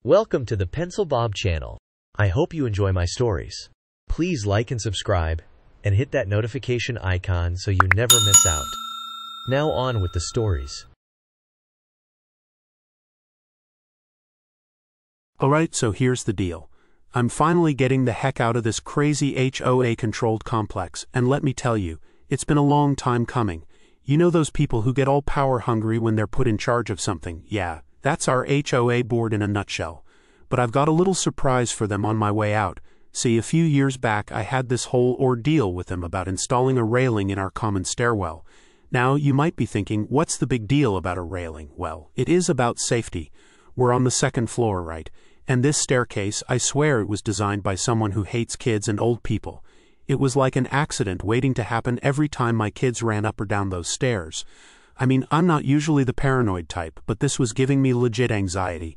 Welcome to the Pencil Bob channel. I hope you enjoy my stories. Please like and subscribe, and hit that notification icon so you never miss out. Now on with the stories. Alright, so here's the deal. I'm finally getting the heck out of this crazy HOA-controlled complex, and let me tell you, it's been a long time coming. You know those people who get all power hungry when they're put in charge of something? Yeah, that's our HOA board in a nutshell. But I've got a little surprise for them on my way out. See, a few years back I had this whole ordeal with them about installing a railing in our common stairwell. Now, you might be thinking, what's the big deal about a railing? Well, it is about safety. We're on the second floor, right? And this staircase, I swear it was designed by someone who hates kids and old people. It was like an accident waiting to happen every time my kids ran up or down those stairs. I mean, I'm not usually the paranoid type, but this was giving me legit anxiety.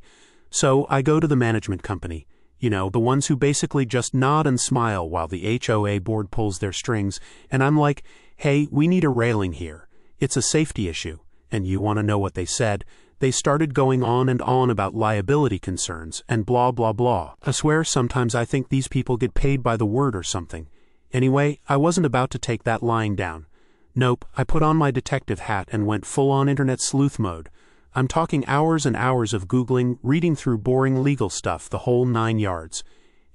So I go to the management company, you know, the ones who basically just nod and smile while the HOA board pulls their strings, and I'm like, hey, we need a railing here. It's a safety issue. And you want to know what they said? They started going on and on about liability concerns and blah blah blah. I swear sometimes I think these people get paid by the word or something. Anyway, I wasn't about to take that lying down. Nope, I put on my detective hat and went full-on internet sleuth mode. I'm talking hours and hours of Googling, reading through boring legal stuff, the whole 9 yards.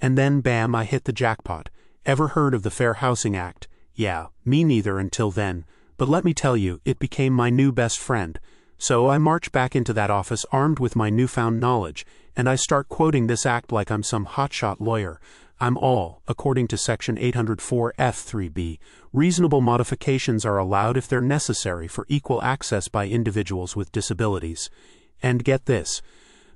And then bam, I hit the jackpot. Ever heard of the Fair Housing Act? Yeah, me neither until then. But let me tell you, it became my new best friend. So I march back into that office armed with my newfound knowledge, and I start quoting this act like I'm some hotshot lawyer. I'm all, according to Section 804 F3B, reasonable modifications are allowed if they're necessary for equal access by individuals with disabilities. And get this.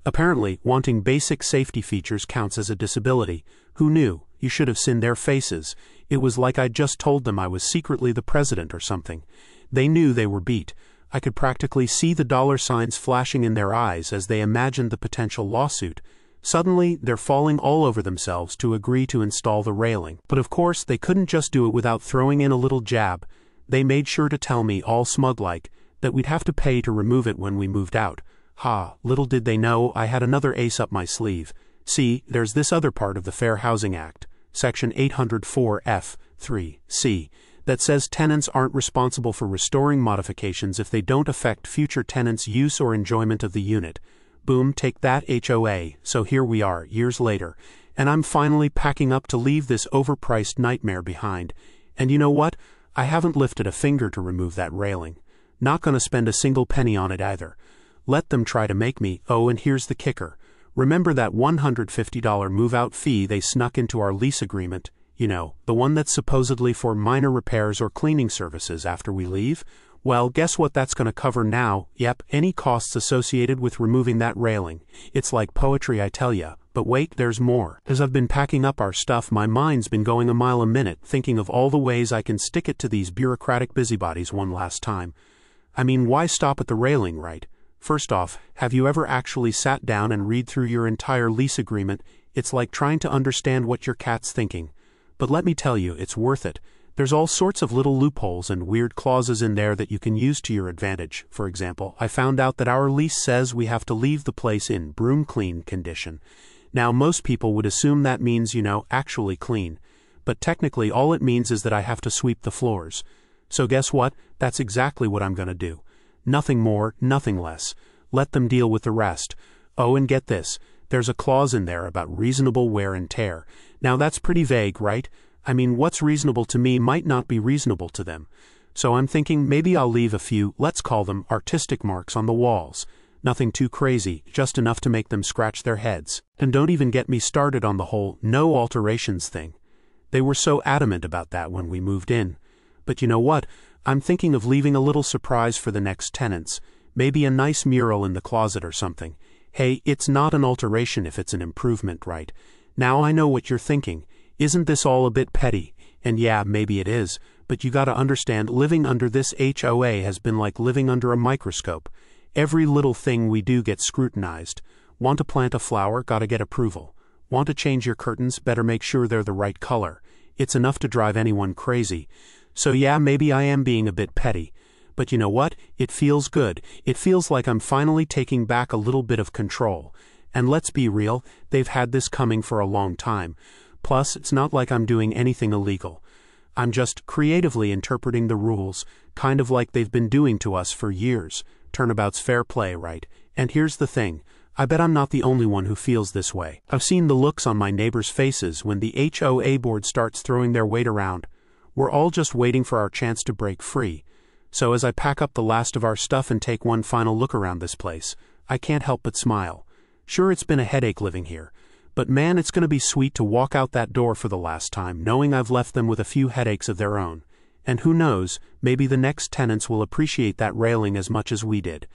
Apparently, wanting basic safety features counts as a disability. Who knew? You should have seen their faces. It was like I'd just told them I was secretly the president or something. They knew they were beat. I could practically see the dollar signs flashing in their eyes as they imagined the potential lawsuit. Suddenly, they're falling all over themselves to agree to install the railing. But of course, they couldn't just do it without throwing in a little jab. They made sure to tell me, all smug-like, that we'd have to pay to remove it when we moved out. Ha, little did they know I had another ace up my sleeve. See, there's this other part of the Fair Housing Act, Section 804 F3C, that says tenants aren't responsible for restoring modifications if they don't affect future tenants' use or enjoyment of the unit. Boom, take that HOA. So here we are, years later, and I'm finally packing up to leave this overpriced nightmare behind. And you know what? I haven't lifted a finger to remove that railing. Not gonna spend a single penny on it either. Let them try to make me. Oh, and here's the kicker. Remember that $150 move-out fee they snuck into our lease agreement? You know, the one that's supposedly for minor repairs or cleaning services after we leave? Well, guess what that's going to cover now? Yep, any costs associated with removing that railing. It's like poetry, I tell ya. But wait, there's more. As I've been packing up our stuff, my mind's been going a mile a minute, thinking of all the ways I can stick it to these bureaucratic busybodies one last time. I mean, why stop at the railing, right? First off, have you ever actually sat down and read through your entire lease agreement? It's like trying to understand what your cat's thinking. But let me tell you, it's worth it. There's all sorts of little loopholes and weird clauses in there that you can use to your advantage. For example, I found out that our lease says we have to leave the place in broom clean condition. Now, most people would assume that means, you know, actually clean. But technically, all it means is that I have to sweep the floors. So guess what? That's exactly what I'm going to do. Nothing more, nothing less. Let them deal with the rest. Oh, and get this. There's a clause in there about reasonable wear and tear. Now, that's pretty vague, right? I mean, what's reasonable to me might not be reasonable to them. So I'm thinking maybe I'll leave a few, let's call them artistic marks on the walls. Nothing too crazy, just enough to make them scratch their heads. And don't even get me started on the whole no alterations thing. They were so adamant about that when we moved in. But you know what? I'm thinking of leaving a little surprise for the next tenants. Maybe a nice mural in the closet or something. Hey, it's not an alteration if it's an improvement, right? Now I know what you're thinking. Isn't this all a bit petty? And yeah, maybe it is, but you gotta understand, living under this HOA has been like living under a microscope. Every little thing we do gets scrutinized. Want to plant a flower? Gotta get approval. Want to change your curtains? Better make sure they're the right color. It's enough to drive anyone crazy. So yeah, maybe I am being a bit petty. But you know what? It feels good. It feels like I'm finally taking back a little bit of control. And let's be real, they've had this coming for a long time. Plus, it's not like I'm doing anything illegal. I'm just creatively interpreting the rules, kind of like they've been doing to us for years. Turnabout's fair play, right? And here's the thing. I bet I'm not the only one who feels this way. I've seen the looks on my neighbors' faces when the HOA board starts throwing their weight around. We're all just waiting for our chance to break free. So as I pack up the last of our stuff and take one final look around this place, I can't help but smile. Sure, it's been a headache living here, but man, it's going to be sweet to walk out that door for the last time, knowing I've left them with a few headaches of their own. And who knows, maybe the next tenants will appreciate that railing as much as we did.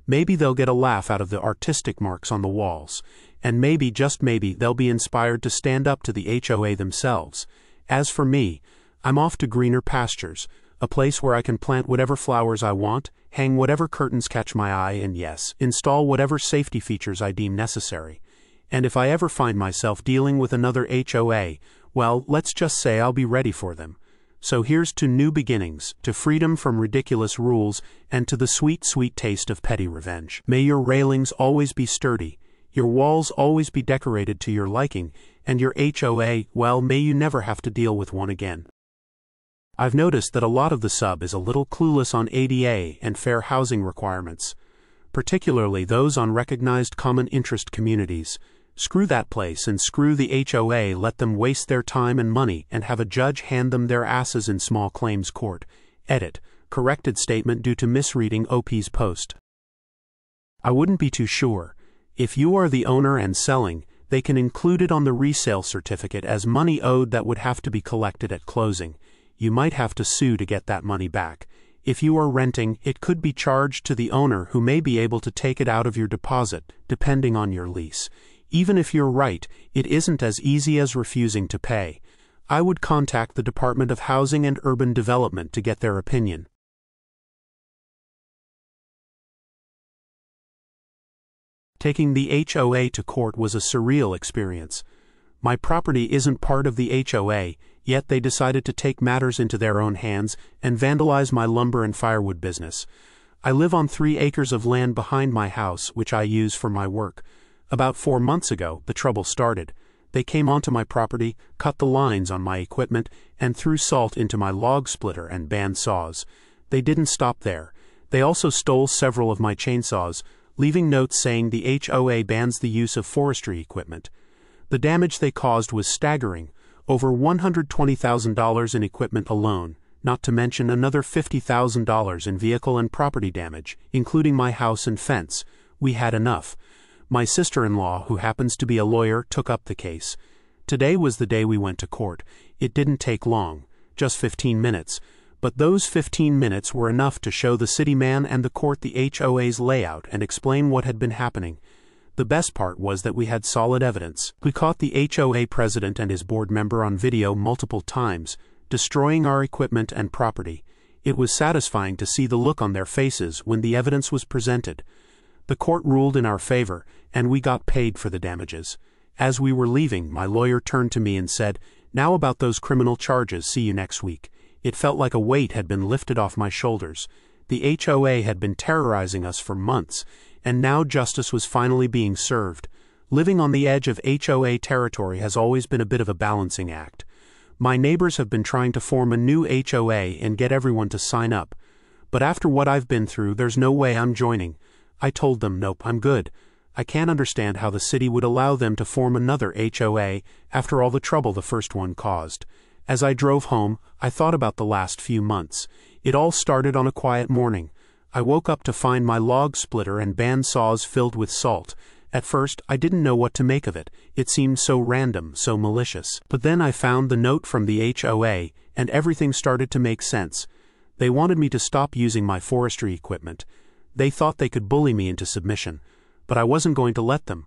Maybe they'll get a laugh out of the artistic marks on the walls. And maybe, just maybe, they'll be inspired to stand up to the HOA themselves. As for me, I'm off to greener pastures, a place where I can plant whatever flowers I want, hang whatever curtains catch my eye, and yes, install whatever safety features I deem necessary. And if I ever find myself dealing with another HOA, well, let's just say I'll be ready for them. So here's to new beginnings, to freedom from ridiculous rules, and to the sweet, sweet taste of petty revenge. May your railings always be sturdy, your walls always be decorated to your liking, and your HOA, well, may you never have to deal with one again. I've noticed that a lot of the sub is a little clueless on ADA and fair housing requirements, particularly those on recognized common interest communities. Screw that place and screw the HOA, let them waste their time and money and have a judge hand them their asses in small claims court. Edit. Corrected statement due to misreading OP's post. I wouldn't be too sure. If you are the owner and selling, they can include it on the resale certificate as money owed that would have to be collected at closing. You might have to sue to get that money back. If you are renting, it could be charged to the owner, who may be able to take it out of your deposit, depending on your lease. Even if you're right, it isn't as easy as refusing to pay. I would contact the Department of Housing and Urban Development to get their opinion. Taking the HOA to court was a surreal experience. My property isn't part of the HOA, yet they decided to take matters into their own hands and vandalize my lumber and firewood business. I live on 3 acres of land behind my house, which I use for my work. About 4 months ago, the trouble started. They came onto my property, cut the lines on my equipment, and threw salt into my log splitter and band saws. They didn't stop there. They also stole several of my chainsaws, leaving notes saying the HOA bans the use of forestry equipment. The damage they caused was staggering, over $120,000 in equipment alone, not to mention another $50,000 in vehicle and property damage, including my house and fence. We had enough. My sister-in-law, who happens to be a lawyer, took up the case. Today was the day we went to court. It didn't take long, just 15 minutes, but those 15 minutes were enough to show the city man and the court the HOA's layout and explain what had been happening. The best part was that we had solid evidence. We caught the HOA president and his board member on video multiple times, destroying our equipment and property. It was satisfying to see the look on their faces when the evidence was presented. The court ruled in our favor, and we got paid for the damages. As we were leaving, my lawyer turned to me and said, "Now about those criminal charges, see you next week." It felt like a weight had been lifted off my shoulders. The HOA had been terrorizing us for months, and now justice was finally being served. Living on the edge of HOA territory has always been a bit of a balancing act. My neighbors have been trying to form a new HOA and get everyone to sign up. But after what I've been through, there's no way I'm joining. I told them, nope, I'm good. I can't understand how the city would allow them to form another HOA after all the trouble the first one caused. As I drove home, I thought about the last few months. It all started on a quiet morning. I woke up to find my log splitter and band saws filled with salt. At first, I didn't know what to make of it. It seemed so random, so malicious. But then I found the note from the HOA, and everything started to make sense. They wanted me to stop using my forestry equipment. They thought they could bully me into submission, but I wasn't going to let them.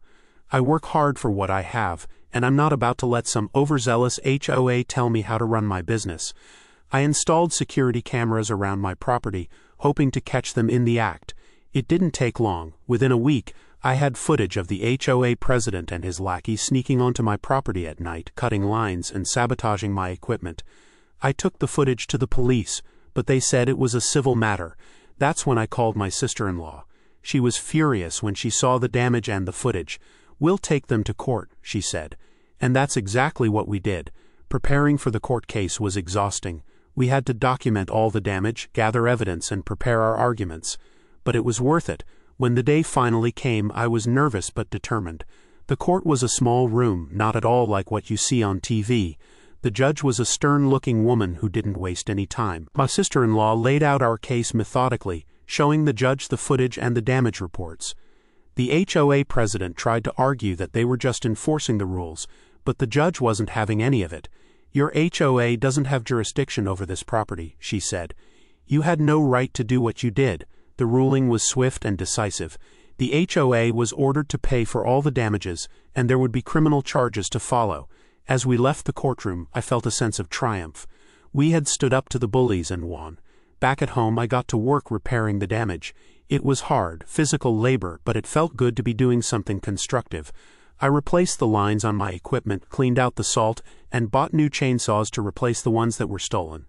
I work hard for what I have, and I'm not about to let some overzealous HOA tell me how to run my business. I installed security cameras around my property, hoping to catch them in the act. It didn't take long. Within a week, I had footage of the HOA president and his lackey sneaking onto my property at night, cutting lines and sabotaging my equipment. I took the footage to the police, but they said it was a civil matter. That's when I called my sister-in-law. She was furious when she saw the damage and the footage. "We'll take them to court," she said. And that's exactly what we did. Preparing for the court case was exhausting. We had to document all the damage, gather evidence, and prepare our arguments. But it was worth it. When the day finally came, I was nervous but determined. The court was a small room, not at all like what you see on TV. The judge was a stern-looking woman who didn't waste any time. My sister-in-law laid out our case methodically, showing the judge the footage and the damage reports. The HOA president tried to argue that they were just enforcing the rules, but the judge wasn't having any of it. "Your HOA doesn't have jurisdiction over this property," she said. "You had no right to do what you did." The ruling was swift and decisive. The HOA was ordered to pay for all the damages, and there would be criminal charges to follow. As we left the courtroom, I felt a sense of triumph. We had stood up to the bullies and won. Back at home, I got to work repairing the damage. It was hard, physical labor, but it felt good to be doing something constructive. I replaced the lines on my equipment, cleaned out the salt, and bought new chainsaws to replace the ones that were stolen.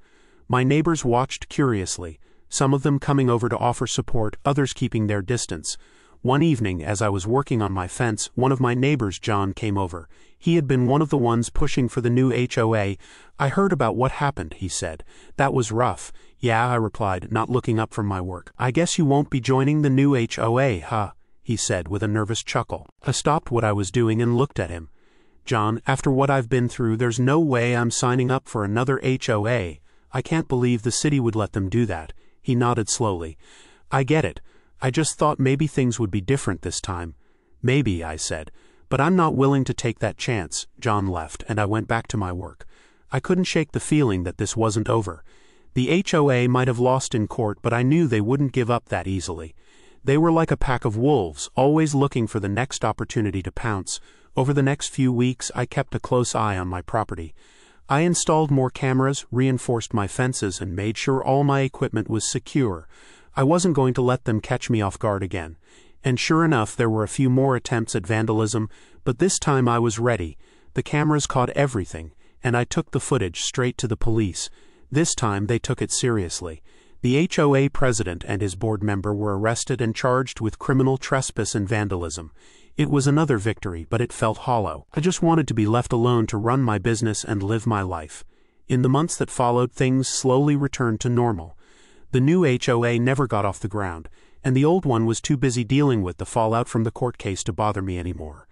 My neighbors watched curiously, some of them coming over to offer support, others keeping their distance. One evening, as I was working on my fence, one of my neighbors, John, came over. He had been one of the ones pushing for the new HOA. "I heard about what happened," he said. "That was rough." "Yeah," I replied, not looking up from my work. "I guess you won't be joining the new HOA, huh?" he said with a nervous chuckle. I stopped what I was doing and looked at him. "John, after what I've been through, there's no way I'm signing up for another HOA. I can't believe the city would let them do that." He nodded slowly. "I get it. I just thought maybe things would be different this time." "Maybe," I said, "but I'm not willing to take that chance." John left, and I went back to my work. I couldn't shake the feeling that this wasn't over. The HOA might have lost in court, but I knew they wouldn't give up that easily. They were like a pack of wolves, always looking for the next opportunity to pounce. Over the next few weeks, I kept a close eye on my property. I installed more cameras, reinforced my fences, and made sure all my equipment was secure. I wasn't going to let them catch me off guard again. And sure enough, there were a few more attempts at vandalism, but this time I was ready. The cameras caught everything, and I took the footage straight to the police. This time they took it seriously. The HOA president and his board member were arrested and charged with criminal trespass and vandalism. It was another victory, but it felt hollow. I just wanted to be left alone to run my business and live my life. In the months that followed, things slowly returned to normal. The new HOA never got off the ground, and the old one was too busy dealing with the fallout from the court case to bother me anymore.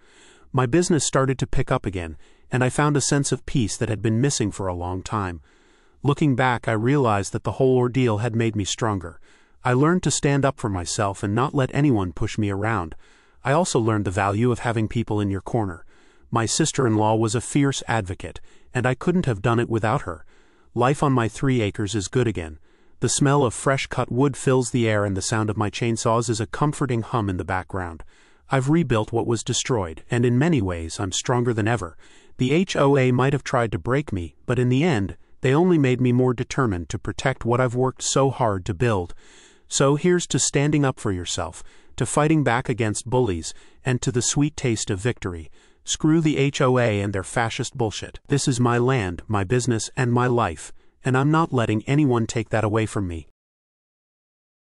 My business started to pick up again, and I found a sense of peace that had been missing for a long time. Looking back, I realized that the whole ordeal had made me stronger. I learned to stand up for myself and not let anyone push me around. I also learned the value of having people in your corner. My sister-in-law was a fierce advocate, and I couldn't have done it without her. Life on my 3 acres is good again. The smell of fresh-cut wood fills the air, and the sound of my chainsaws is a comforting hum in the background. I've rebuilt what was destroyed, and in many ways I'm stronger than ever. The HOA might have tried to break me, but in the end, they only made me more determined to protect what I've worked so hard to build. So here's to standing up for yourself, to fighting back against bullies, and to the sweet taste of victory. Screw the HOA and their fascist bullshit. This is my land, my business, and my life, and I'm not letting anyone take that away from me.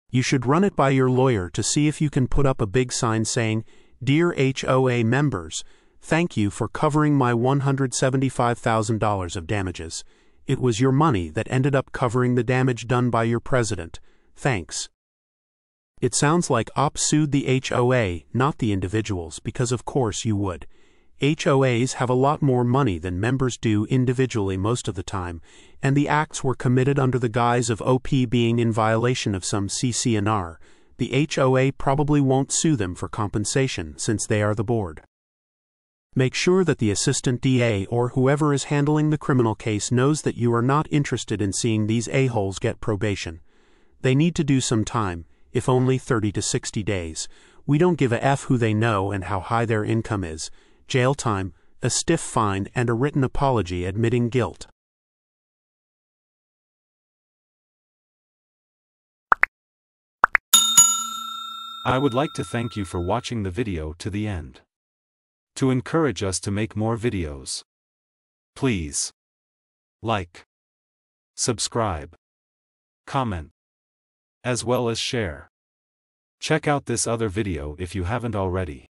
You should run it by your lawyer to see if you can put up a big sign saying, "Dear HOA members, thank you for covering my $175,000 of damages. It was your money that ended up covering the damage done by your president. Thanks." It sounds like OP sued the HOA, not the individuals, because of course you would. HOAs have a lot more money than members do individually most of the time, and the acts were committed under the guise of OP being in violation of some CC&R. The HOA probably won't sue them for compensation since they are the board. Make sure that the assistant DA or whoever is handling the criminal case knows that you are not interested in seeing these a-holes get probation. They need to do some time, if only 30 to 60 days. We don't give a F who they know and how high their income is. Jail time, a stiff fine, and a written apology admitting guilt. I would like to thank you for watching the video to the end. To encourage us to make more videos, please like, subscribe, comment, as well as share. Check out this other video if you haven't already.